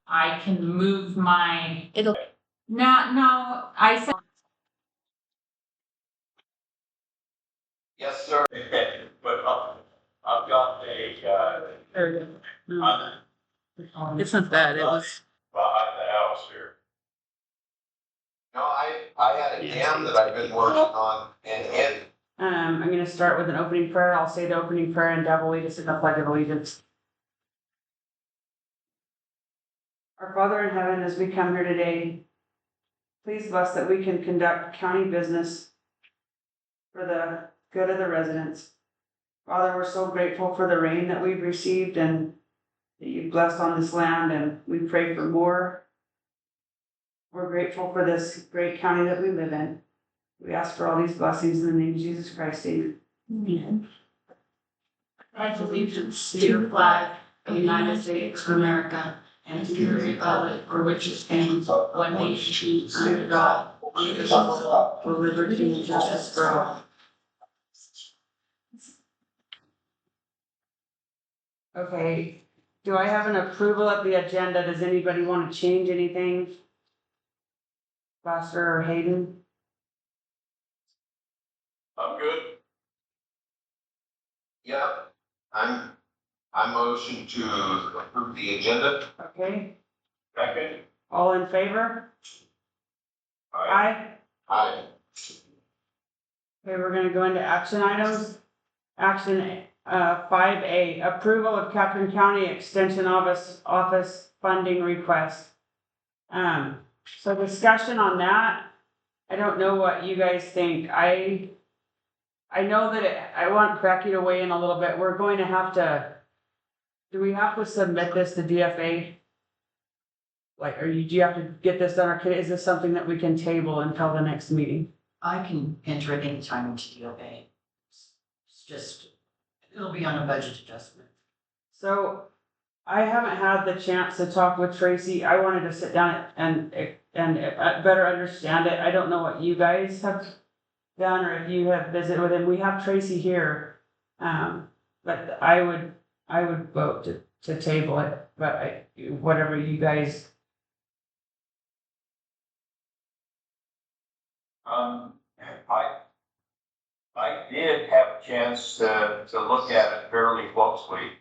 I can move my. No, I said. Yes, sir. But I've got It's not that, it was. behind the house here. No, I had a dam that I've been working on and I'm gonna start with an opening prayer. I'll say the opening prayer and Deb will lead us in the pledge of allegiance. Our Father in heaven, as we come here today, please bless that we can conduct county business for the good of the residents. Father, we're so grateful for the rain that we've received and that you've blessed on this land, and we pray for more. We're grateful for this great county that we live in. We ask for all these blessings in the name of Jesus Christ. Amen. Pledge allegiance to the flag of the United States of America and to the republic for which it stands, one nation under God, indivisible, with liberty and justice for all. Okay, do I have an approval of the agenda? Does anybody want to change anything? Foster or Hayden? I'm good. Yep, I motion to approve the agenda. Okay, Second. all in favor? Aye. Aye. Okay, we're gonna go into action items. Action 5A, approval of Catron County Extension Office funding request. So discussion on that. I don't know what you guys think. I know that I want Becky to weigh in a little bit. We're going to have to, do we have to submit this to DFA? Like, do you have to get this done, or is this something that we can table until the next meeting? I can enter it anytime into DOA. It's just, it'll be on a budget adjustment. So I haven't had the chance to talk with Tracy. I wanted to sit down and better understand it. I don't know what you guys have done or if you have visited with him. We have Tracy here. But I would vote to table it, but whatever you guys. I did have a chance to look at it fairly closely.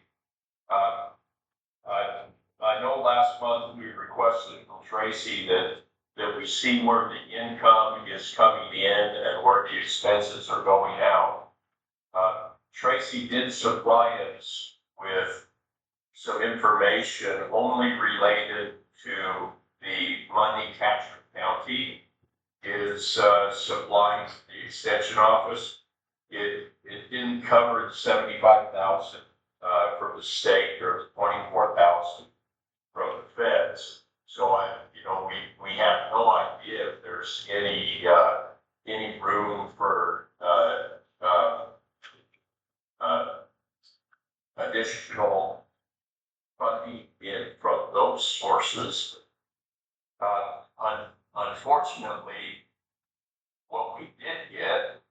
I know last month we requested from Tracy that we see where the income is coming in and where the expenses are going out. Tracy did supply us with some information only related to the money Catron County is supplying the extension office. It didn't cover the 75,000 from the state or the 24,000 from the feds. So we have no idea if there's any room for additional funding in from those sources. Unfortunately, what we did get,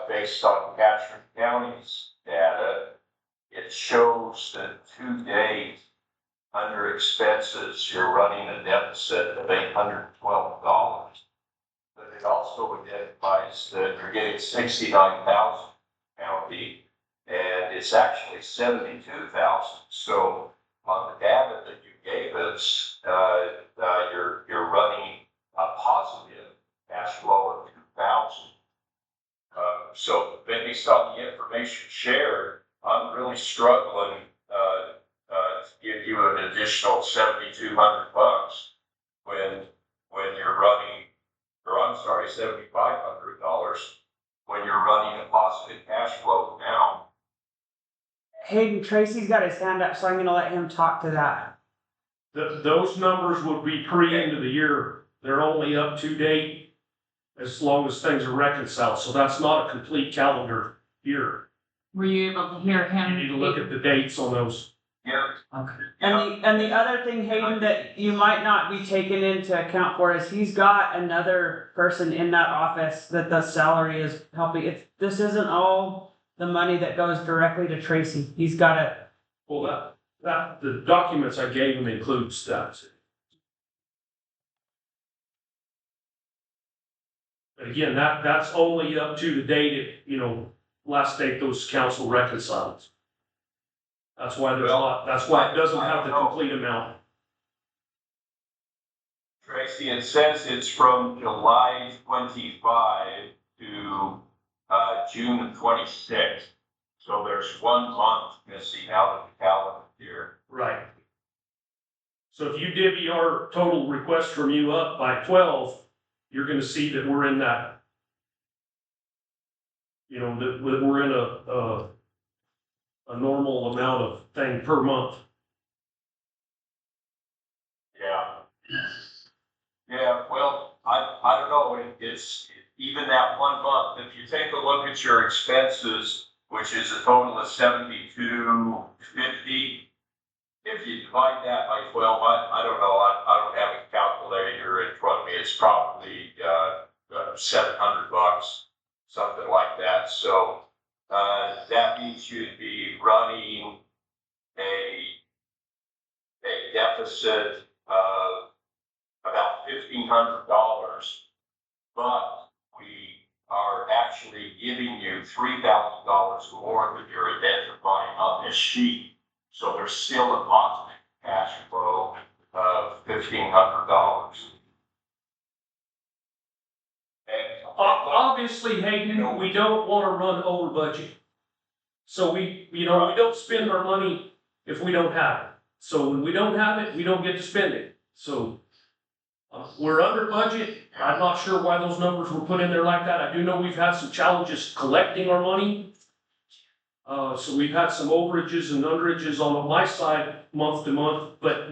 based on Catron County's data, it shows that to date, under expenses, you're running a deficit of $812. But it also identifies that you're getting 69,000 county, and it's actually 72,000. So on the data that you gave us, you're running a positive cash flow of 2,000. So based on the information shared, I'm really struggling to give you an additional $7,200 when you're running, or I'm sorry, $7,500 when you're running a positive cash flow now. Hayden, Tracy's got his hand up, so I'm gonna let him talk to that. Those numbers would be pre-end of the year. They're only up to date as long as things are reconciled. So that's not a complete calendar year. Were you able to hear him? You need to look at the dates on those. Yeah. Okay. And the other thing, Hayden, that you might not be taken into account for is he's got another person in that office that the salary is helping. This isn't all the money that goes directly to Tracy. He's got it. Well, That, the documents I gave them includes that. But again, that's only up to the date, last date those council reconciled. That's why that's why it doesn't have the complete amount. Tracy, it says it's from July 25 to June 26. So there's 1 month missing out of the calendar year. Right. So if you divvy our total request from you up by 12, you're gonna see that we're in that. That we're in a normal amount of thing per month. Yeah, well, I don't know, it's even that 1 month, if you take a look at your expenses, which is a total of 7250, if you divide that by 12, I don't know, I don't have a calculator in front of me, it's probably $700, something like that, so that means you'd be running a deficit of about $1,500, but we are actually giving you $3,000 more than you're identifying on this sheet. So there's still a positive cash flow of $1,500. And Obviously, Hayden, we don't want to run over budget. So we don't spend our money if we don't have it. So when we don't have it, we don't get to spend it. So we're under budget. I'm not sure why those numbers were put in there like that. I do know we've had some challenges collecting our money. So we've had some overages and underages on my side month to month, but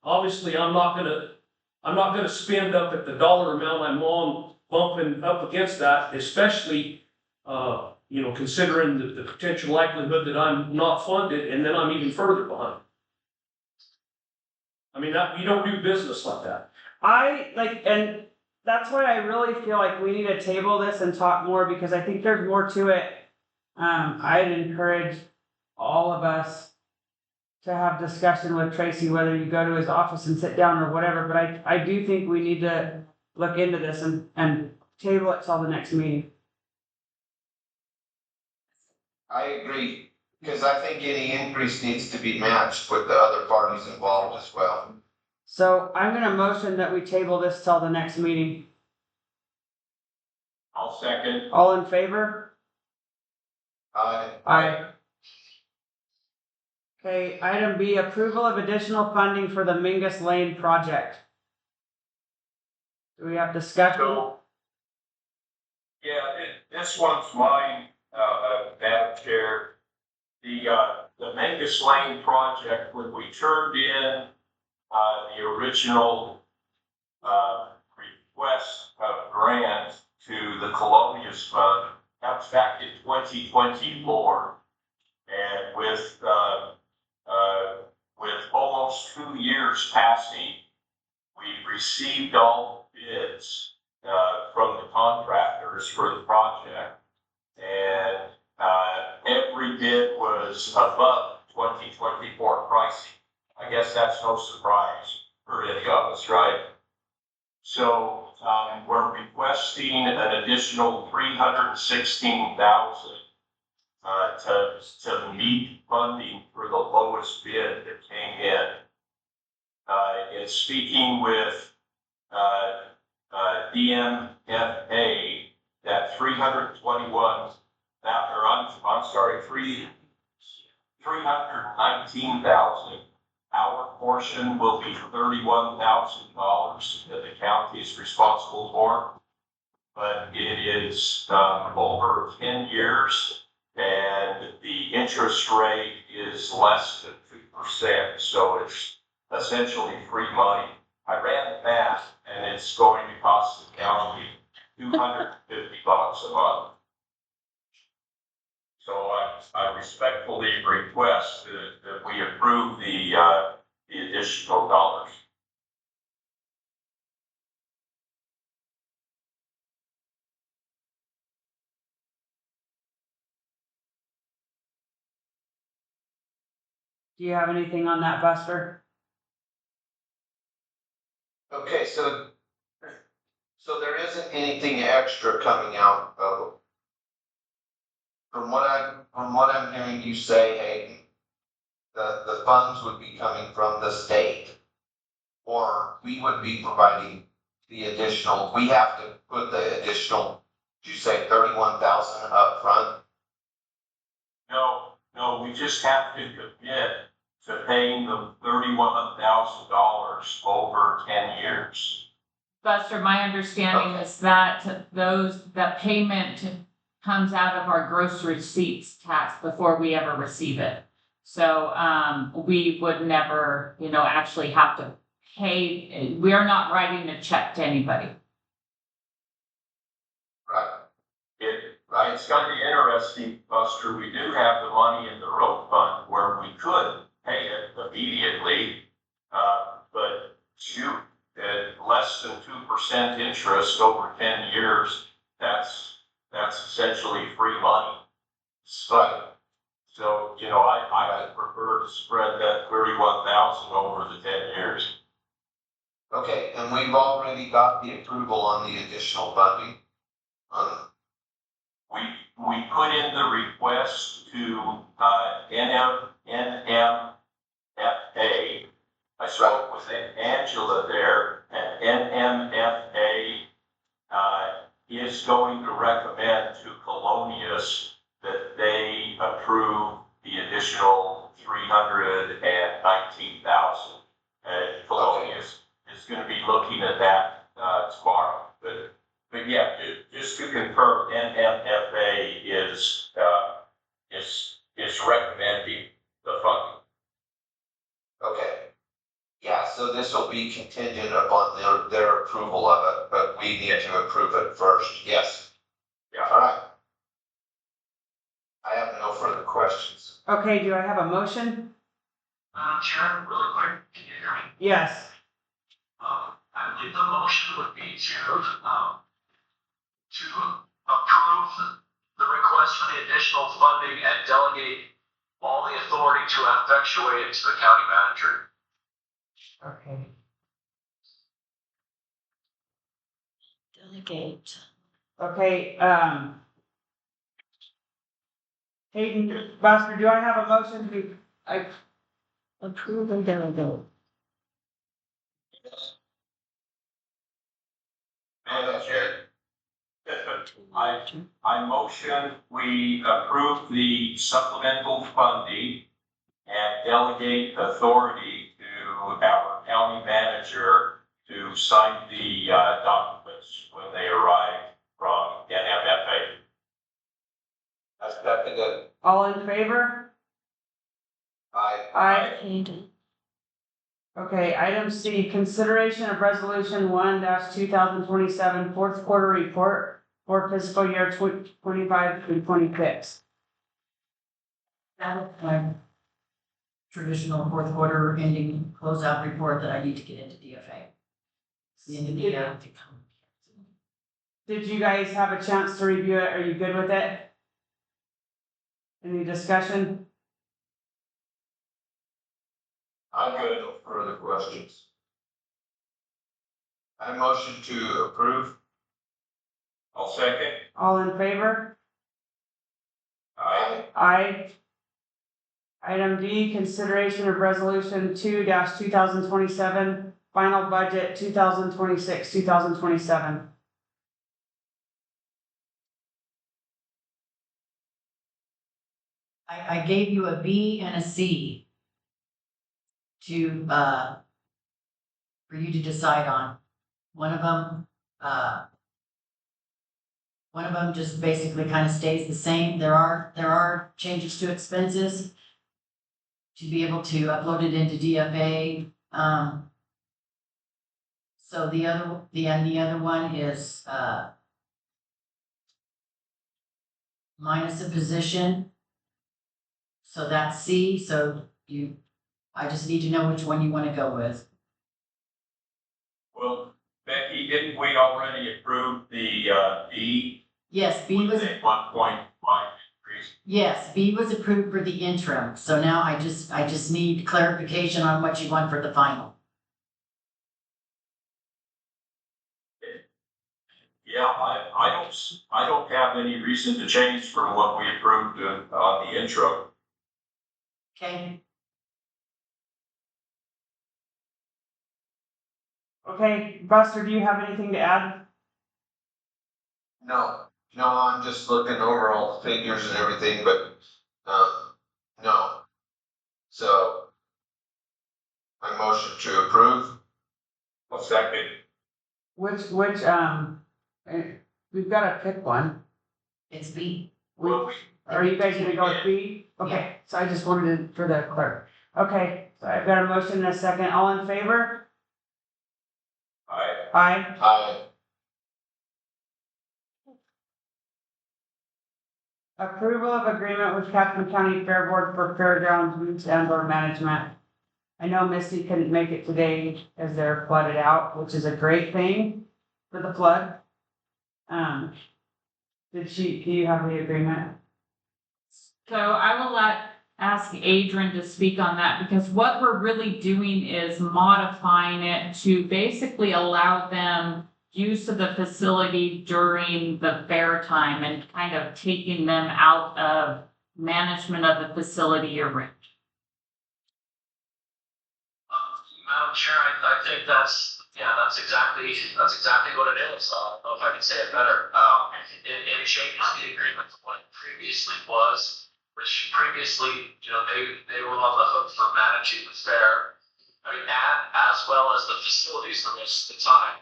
obviously I'm not gonna spend up at the dollar amount I'm on bumping up against that, especially, considering the potential likelihood that I'm not funded and then I'm even further behind. I mean, you don't do business like that. And that's why I really feel like we need to table this and talk more, because I think there's more to it. I'd encourage all of us to have discussion with Tracy, whether you go to his office and sit down or whatever, but I do think we need to look into this and table it till the next meeting. I agree, because I think any increase needs to be matched with the other parties involved as well. So I'm gonna motion that we table this till the next meeting. I'll second. All in favor? Aye. Okay, item B, approval of additional funding for the Mingus Lane project. Do we have discussion? So, yeah, this one's mine, Madam Chair. The Menges Lane project, when we turned in the original request of grant to the Colonius Fund, that was back in 2024. And with almost 2 years passing, we received all bids from the contractors for the project, and every bid was above 2024 pricing. I guess that's no surprise for any of us, right? So we're requesting an additional $316,000 to meet funding for the lowest bid that came in. In speaking with DMFA, that 319,000. Our portion will be $31,000 that the county is responsible for, but it is over 10 years, and the interest rate is less than 2%, so it's essentially free money. I ran the math, and it's going to cost the county $250 a month. So I respectfully request that we approve the additional dollars. Do you have anything on that, Buster? Okay, so there isn't anything extra coming out of, from what I'm hearing you say, Hayden, the funds would be coming from the state, or we would be providing the additional, we have to put the additional, did you say 31,000 up front? No, we just have to commit to paying them $31,000 over 10 years. Buster, my understanding is that the payment comes out of our gross receipts tax before we ever receive it. So, we would never, actually have to pay, we are not writing a check to anybody. Right. It's gonna be interesting, Buster, we do have the money in the road fund where we could pay it immediately, but shoot, at less than 2% interest over 10 years, that's essentially free money. So, I would prefer to spread that 31,000 over the 10 years. Okay, and we've already got the approval on the additional funding. We put in the request to NMFA. I spoke with Angela there, and NMFA is going to recommend to Colonius that they approve the additional 319,000. And Colonius is going to be looking at that tomorrow. But yeah, just to confirm, NMFA is recommending the funding. Okay. Yeah, so this will be contingent upon their approval of it, but we need to approve it first. Yes. Yeah. All right. I have no further questions. Okay, do I have a motion? Chair, really quick, can you hear me? Yes. I believe the motion would be to approve the request for the additional funding and delegate all the authority to effectuate it to the county manager. Okay. Delegate. Okay, Hayden, Buster, do I have a motion to, Approve and delegate. Madam Chair, I motion we approve the supplemental funding and delegate authority to our county manager to sign the documents when they arrive from NMFA. I second it. all in favor? Aye. Okay, item C, consideration of resolution 1-2027, fourth quarter report for fiscal year 25 through 26. That is my traditional fourth quarter ending closeout report that I need to get into DFA. It's the end of the year. Did you guys have a chance to review it? Are you good with it? Any discussion? I'm good. No further questions. I motion to approve. I'll second. All in favor? Aye. Aye. Item D, consideration of resolution 2-2027, final budget 2026-2027. I gave you a B and a C to, for you to decide on. One of them just basically kind of stays the same. There are changes to expenses to be able to upload it into DFA. So the other one is, minus a position. So that's C, I just need to know which one you want to go with. Well, Becky, didn't we already approve the D? Yes, B with was, a 1.5 increase? Yes, B was approved for the interim, so now I just need clarification on what you want for the final. Yeah, I don't have any reason to change from what we approved on the intro. Okay, Okay, Buster, do you have anything to add? No, I'm just looking over all the figures and everything, but, no. So, I motion to approve. A second. Which, we've gotta pick one. it's B. Well, Are you guys gonna go with B? Okay, so I just wanted it for the clerk. Okay, so I've got a motion and a second. All in favor? Aye. Aye. Approval of agreement with Catron County Fair Board for fairgrounds routes and/or management. I know Misty couldn't make it today as they're flooded out, which is a great thing for the flood. Do you have the agreement? So I will ask Adrian to speak on that, because what we're really doing is modifying it to basically allow them use of the facility during the fair time and kind of taking them out of management of the facility year round. Madam Chair, I think that's exactly what it is. I don't know if I can say it better. It changes the agreement from what it previously was, which previously, they were on the hook for managing the fair. I mean, and as well as the facilities the rest of the time.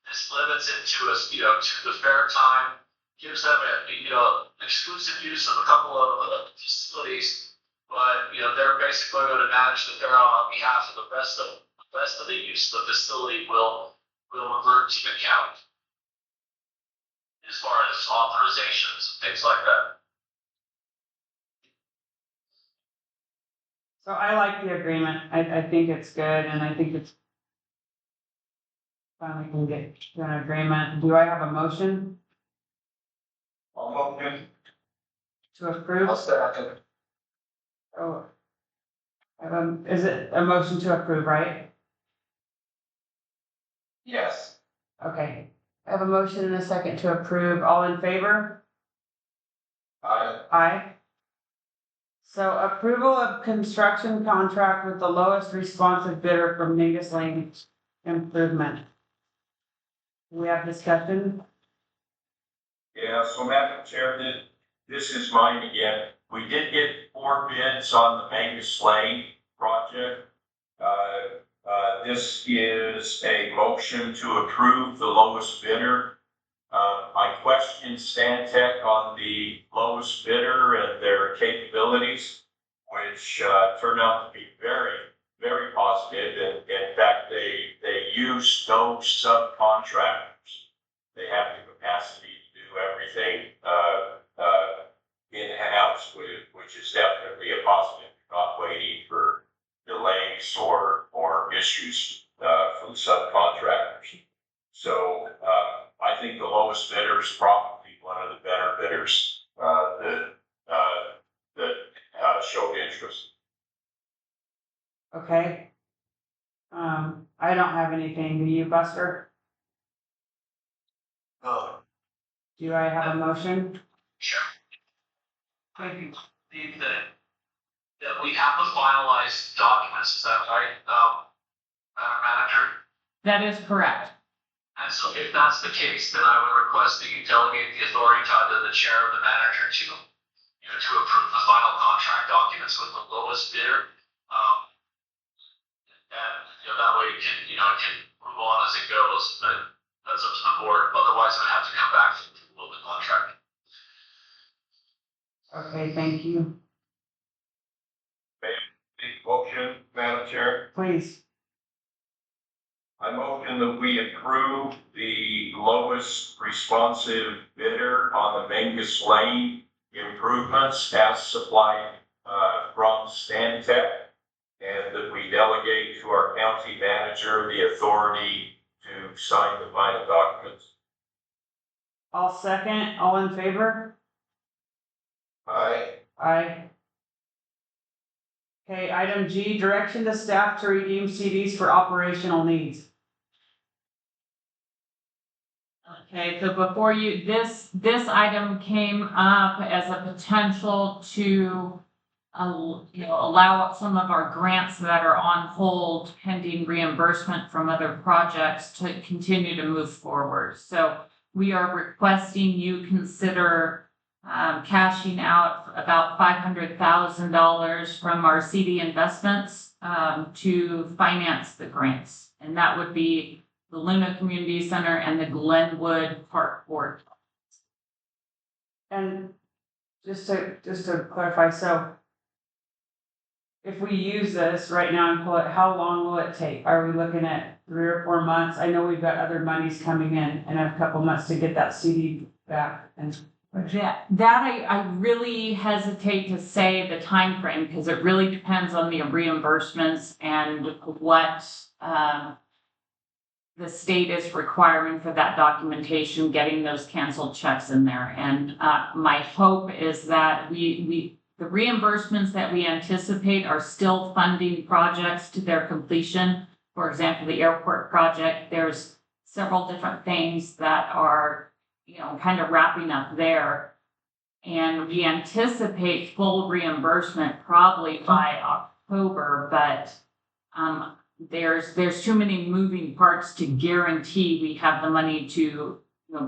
This limits it to us, to the fair time, gives them exclusive use of a couple of facilities, but, they're basically going to manage the fair on behalf of the rest of the use of the facility will revert to the county. As far as authorizations and things like that. So I like the agreement. I think it's good, and I think it's finally can get to an agreement. Do I have a motion I'll motion. to approve? I'll second. Oh. Is it a motion to approve, right? Yes. Okay. I have a motion and a second to approve. All in favor? Aye. Aye. So approval of construction contract with the lowest responsive bidder from Mingus Lane Improvement. We have discussion. Yeah, so Madam Chair, this is mine again. We did get 4 bids on the Menges Lane project. This is a motion to approve the lowest bidder. I questioned Stantec on the lowest bidder and their capabilities, which turned out to be very, very positive. And in fact, they use no subcontractors. They have the capacity to do everything in-house, which is definitely a positive. Not waiting for delays or issues from subcontractors. So I think the lowest bidder is probably one of the better bidders that showed interest. Okay. I don't have anything. Do you, Buster? No. Do I have a motion? Sure. I believe that we have the finalized documents, is that right, Madam Manager? That is correct. And so if that's the case, then I would request that you delegate the authority to either the chair or the manager to approve the final contract documents with the lowest bidder. And that way it can move on as it goes, but that's up to the board. Otherwise, I'd have to come back for approval of the contract. Okay, thank you. Motion, Madam Chair. Please. I motion that we approve the lowest responsive bidder on the Mingus Lane improvements as supplied from Stantec, and that we delegate to our county manager the authority to sign the final documents. I'll second. All in favor? Aye. Aye. Okay, item G, direction to staff to redeem CDs for operational needs. Okay, so before you, this item came up as a potential to, allow some of our grants that are on hold pending reimbursement from other projects to continue to move forward. So we are requesting you consider cashing out about $500,000 from our CD investments to finance the grants. And that would be the Luna Community Center and the Glenwood Park Board. And just to clarify, so if we use this right now and pull it, how long will it take? Are we looking at 3 or 4 months? I know we've got other monies coming in and a couple months to get that CD back and. That I really hesitate to say the time frame because it really depends on the reimbursements and what the state is requiring for that documentation, getting those canceled checks in there. And my hope is that the reimbursements that we anticipate are still funding projects to their completion. For example, the airport project, there's several different things that are, kind of wrapping up there. And we anticipate full reimbursement probably by October, but there's too many moving parts to guarantee we have the money to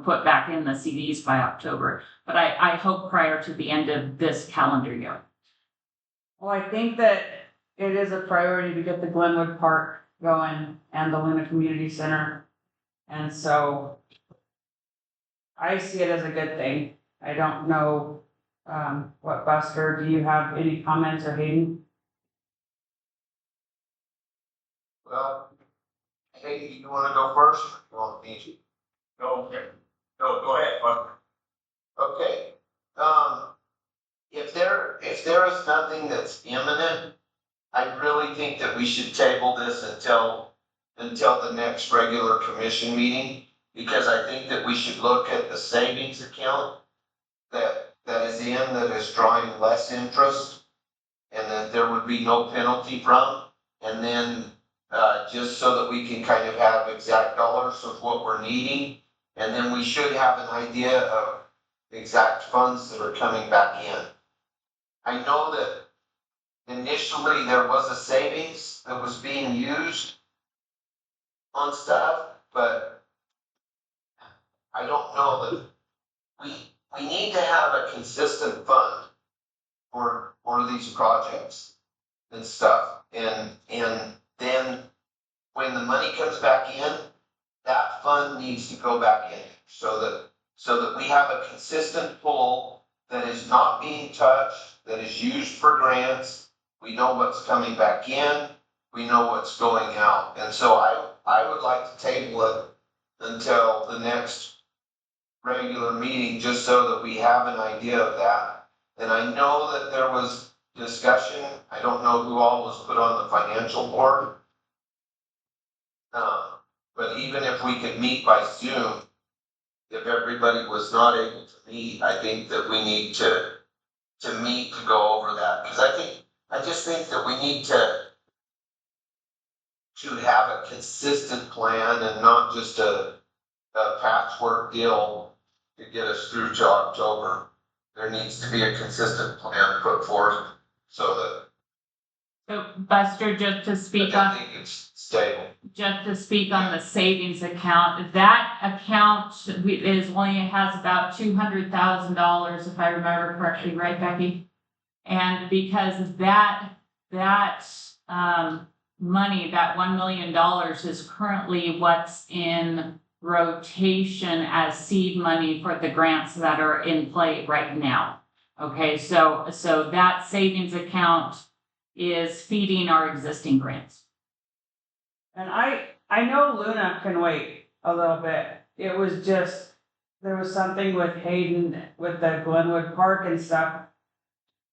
put back in the CDs by October. But I hope prior to the end of this calendar year. Well, I think that it is a priority to get the Glenwood Park going and the Luna Community Center. And so I see it as a good thing. I don't know, what Buster, do you have any comments or Hayden? Well, hey, you wanna go first? You want me to? No, okay. No, go ahead, Buck. Okay, if there is nothing that's imminent, I really think that we should table this until the next regular commission meeting, because I think that we should look at the savings account that is drawing less interest, and that there would be no penalty from, and then, just so that we can kind of have exact dollars of what we're needing, and then we should have an idea of exact funds that are coming back in. I know that initially there was a savings that was being used on stuff, but I don't know that we need to have a consistent fund for these projects and stuff. And then when the money comes back in, that fund needs to go back in so that we have a consistent pool that is not being touched, that is used for grants. We know what's coming back in, we know what's going out. And so I would like to table it until the next regular meeting, just so that we have an idea of that. And I know that there was discussion, I don't know who all was put on the financial board. But even if we could meet by Zoom, if everybody was not able to meet, I think that we need to meet to go over that. Because I just think that we need to have a consistent plan and not just a patchwork deal to get us through to October. There needs to be a consistent plan put forth so that So Buster, just to speak I on, think it's stable. the savings account, that account has about $200,000, if I remember correctly, right, Becky? And because that money, that $1 million is currently what's in rotation as seed money for the grants that are in play right now. Okay, so that savings account is feeding our existing grants. And I know Luna can wait a little bit. It was just, there was something with Hayden, with the Glenwood Park and stuff.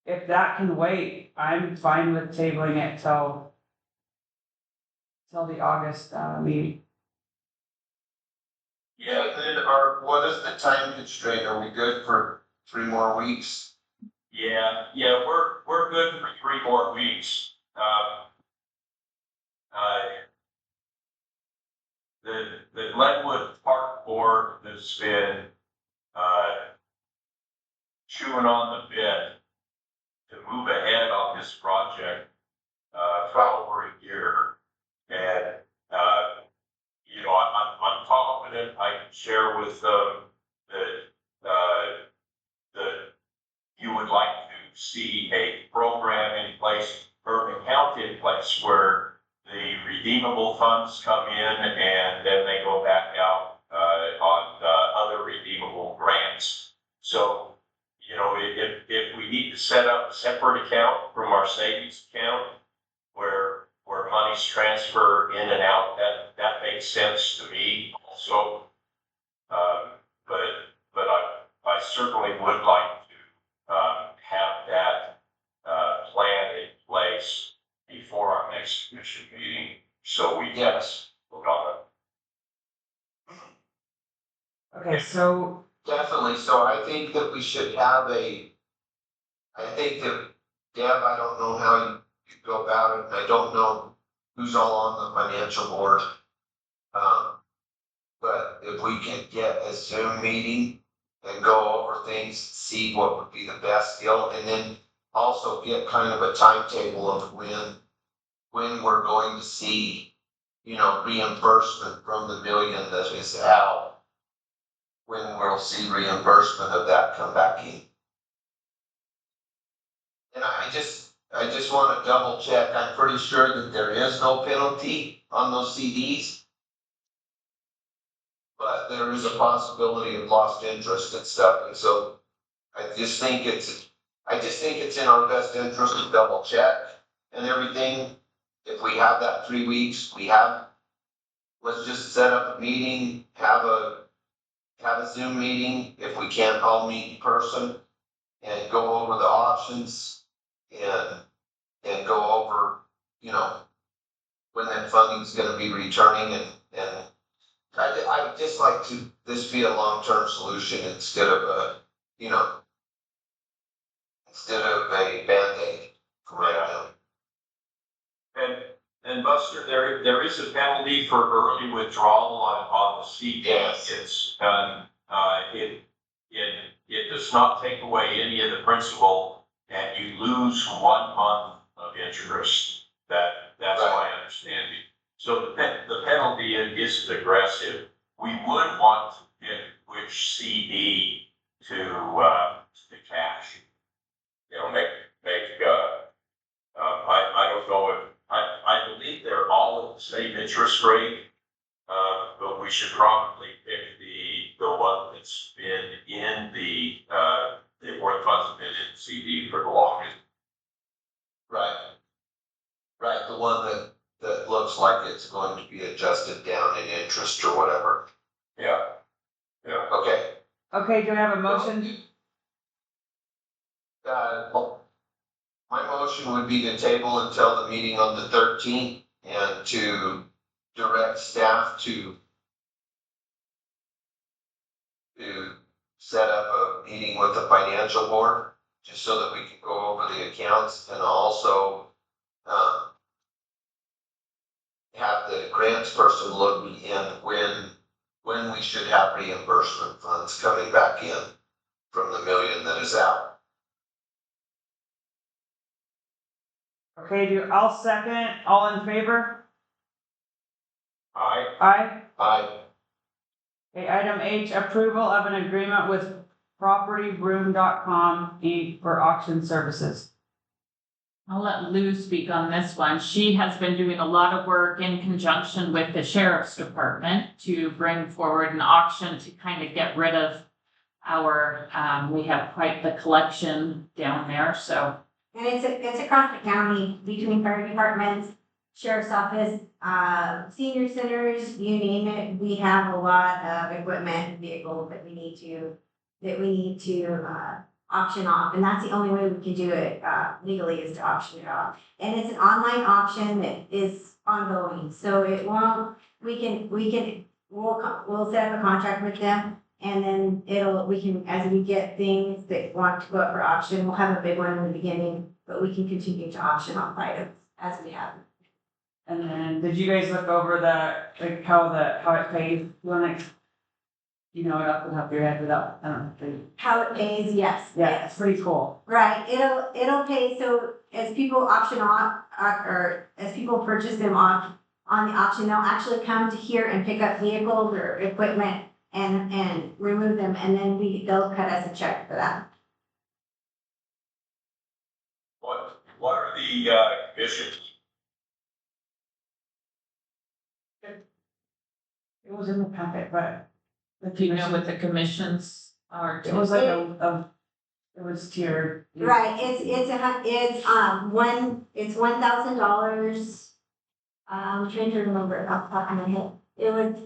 If that can wait, I'm fine with tabling it till the August, meeting. Yeah, and then what is the time constraint? Are we good for 3 more weeks? Yeah, we're good for 3 more weeks. The Glenwood Park Board has been, chewing on the bit to move ahead on this project, for over a year. And, I'm confident I can share with them that you would like to see a program in place or an account in place where the redeemable funds come in and then they go back out, on, other redeemable grants. So, if we need to set up a separate account from our savings account where monies transfer in and out, that makes sense to me also. But I certainly would like to, have that, plan in place before our next commission meeting, so we can vote on it. Okay, so, Definitely, so I think that we should have I think that, Deb, I don't know how you go about it, and I don't know who's all on the financial board. But if we can get a Zoom meeting and go over things, see what would be the best deal, and then also get kind of a timetable of when we're going to see, reimbursement from the million that is out. When we'll see reimbursement of that come back in. And I just want to double check, I'm pretty sure that there is no penalty on those CDs. But there is a possibility of lost interest and stuff, and so I just think it's in our best interest to double check and everything. If we have that 3 weeks, let's just set up a meeting, have a Zoom meeting, if we can't all meet in person, and go over the options and go over, when that funding is gonna be returning, and I would just like to, this be a long-term solution instead of a Band-Aid right now. And Buster, there is a penalty for early withdrawal on the CD. Yes. It's done, it does not take away any of the principal, and you lose 1 month of interest. That's my understanding. So the penalty isn't aggressive. We would want to pick which CD to cash. I don't know if, I believe they're all at the same interest rate, but we should probably pick the one that's been in the where the funds have been in the CD for the longest. Right, the one that looks like it's going to be adjusted down in interest or whatever. Yeah. okay, do I have a motion? My motion would be to table until the meeting on the 13th and to direct staff to set up a meeting with the financial board, just so that we can go over the accounts, and also have the grants person look in when we should have reimbursement funds coming back in from the million that is out. Okay, I'll second, all in favor? Aye. Aye. Okay, item H, approval of an agreement with propertyroom.com Inc. for auction services. I'll let Lou speak on this one. She has been doing a lot of work in conjunction with the sheriff's department to bring forward an auction to kind of get rid of our, we have quite the collection down there, so. And it's across the county between fire departments, sheriff's office, senior centers, you name it. We have a lot of equipment, vehicles that we need to auction off, and that's the only way we can do it legally, is to auction it off. And it's an online auction that is ongoing, so it won't. We'll set up a contract with them, And then we can, as we get things that want to go up for auction, we'll have a big one in the beginning, but we can continue to auction off items as we have. And then, did you guys look over how it pays? You know, it off the top of your head without, I don't know. How it pays, yes. Yeah, it's pretty cool. Right, it'll pay, so as people auction off, or as people purchase them on the auction, they'll actually come to here and pick up vehicles or equipment and remove them, and then they'll cut us a check for that. What are the, conditions? It was in the packet, but. Do you know what the commissions are? It was like it was tiered. Right, it's $1,000. I'm trying to remember it off the top of my head. It was,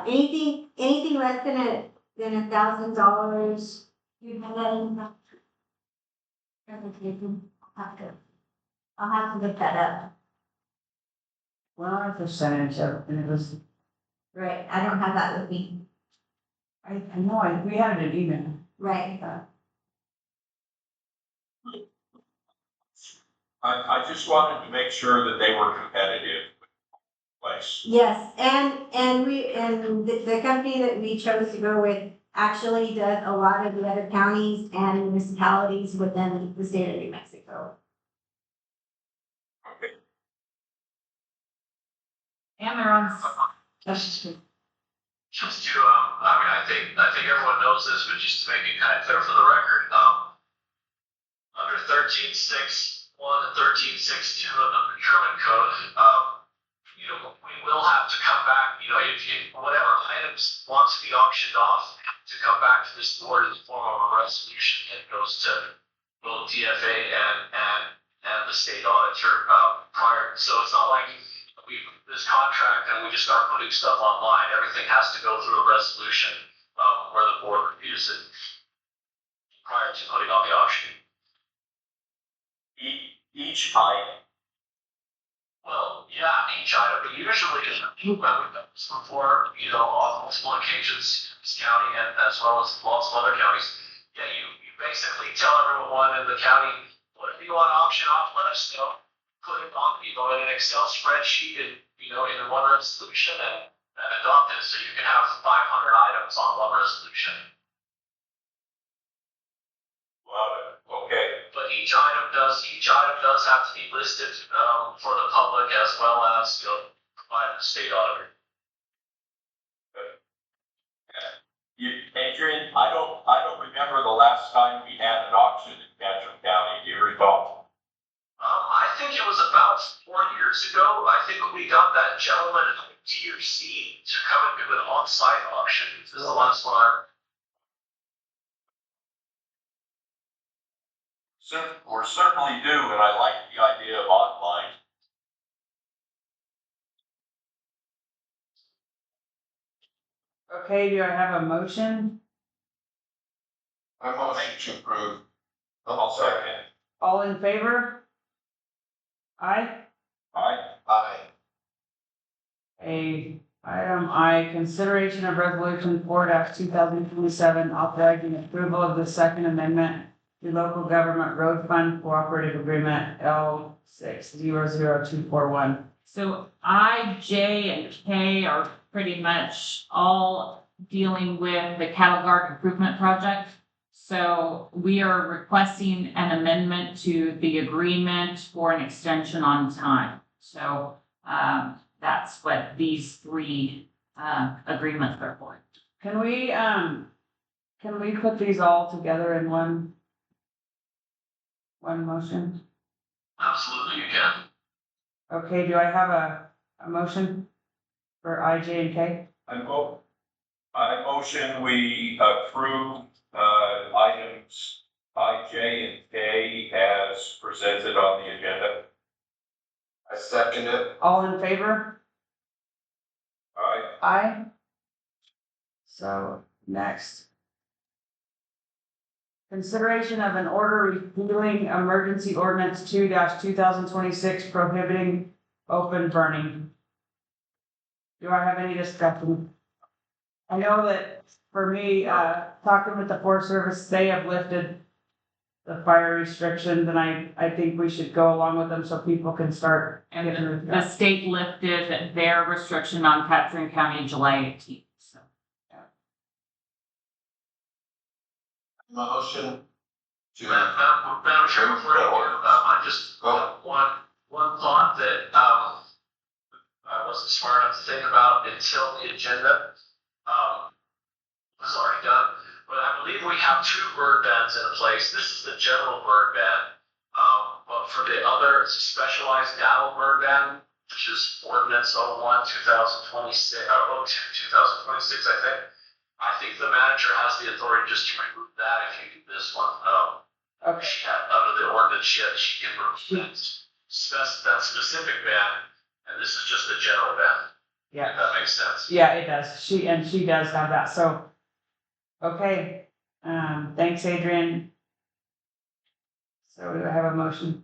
anything less than $1,000. You have that in the presentation? I'll have to look that up. Well, a percentage of, and it was, Right, I don't have that with me. I know, we had it in email. Right. I just wanted to make sure that they were competitive with the place. Yes, and the company that we chose to go with actually does a lot of the other counties and municipalities within the state of New Mexico. Okay. And they're on. Just to, I think everyone knows this, but just to make it kind of clear for the record, under 13.6.1 and 13.6.2 of the procurement code, we will have to come back, if whatever items want to be auctioned off, to come back to this board in the form of a resolution that goes to both DFA and the state auditor, prior. So it's not like this contract and we just start putting stuff online. Everything has to go through a resolution, where the board reviews it prior to putting on the auction. Each item. Well, yeah, each item, but usually, we've done this before, on multiple occasions, this county and as well as lots of other counties. Yeah, you basically tell everyone in the county, whatever you want to auction off, let us know. Put it on, in an Excel spreadsheet and, in one resolution and adopt it, so you can have 500 items on one resolution. Love it. Okay. But each item does have to be listed, for the public as well as, provide the state auditor. Adrian, I don't remember the last time we had an auction in Catron County. Do you recall? I think it was about 4 years ago. I think we got that gentleman at TRC to come and do an on-site auction. This is the last one. We're certainly due, and I like the idea of online. Okay, do I have a motion? I motion to approve. I'll second. All in favor? Aye. Aye. Item I, consideration of resolution 4-2027, authorizing approval of the second amendment to local government road fund cooperative agreement L600241. So I, J, and K are pretty much all dealing with the cattle guard improvement project. So we are requesting an amendment to the agreement for an extension on time. So that's what these three agreements are for. Can we put these all together in one motion? Absolutely, you can. Okay, do I have a motion for I, J, and K? I motion we approve items I, J, and K as presented on the agenda. I second it. All in favor? Aye. Aye. So, next. Consideration of an order repealing Emergency Ordinance 2-2026 prohibiting open burning. Do I have any discussion? I know that for me, talking with the Forest Service, they have lifted the fire restrictions, and I think we should go along with them so people can start And getting rid of the that. state lifted their restriction on Catron County July 18th, so. Motion to. Madam Chair, before you do, I just have one thought that, I wasn't smart enough to think about until the agenda, was already done. But I believe we have two bird bans in place. This is the general bird ban. But for the other, it's a specialized cattle bird ban, which is ordinance 01/2026, 2026, I think. I think the manager has the authority just to remove that if you do this one. Okay, She had, under the ordinance, she can remove that specific ban, and this is just a general ban. yeah. If that makes sense. Yeah, it does. She does have that, so. Okay, thanks, Adrian. So do I have a motion?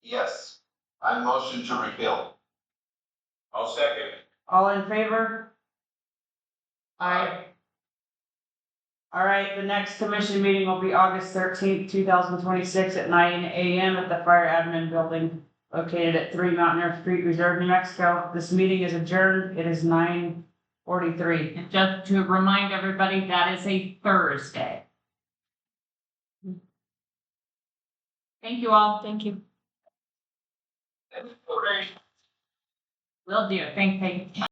Yes, I motion to repeal. I'll second. All in favor? Aye. All right, the next commission meeting will be August 13th, 2026 at 9 a.m. at the Fire Admin Building located at 3 Mountaineer Street, Reserve, New Mexico. This meeting is adjourned. It is 9:43. And just to remind everybody, that is a Thursday. Thank you all. Thank you. Will do. Thanks, Peggy.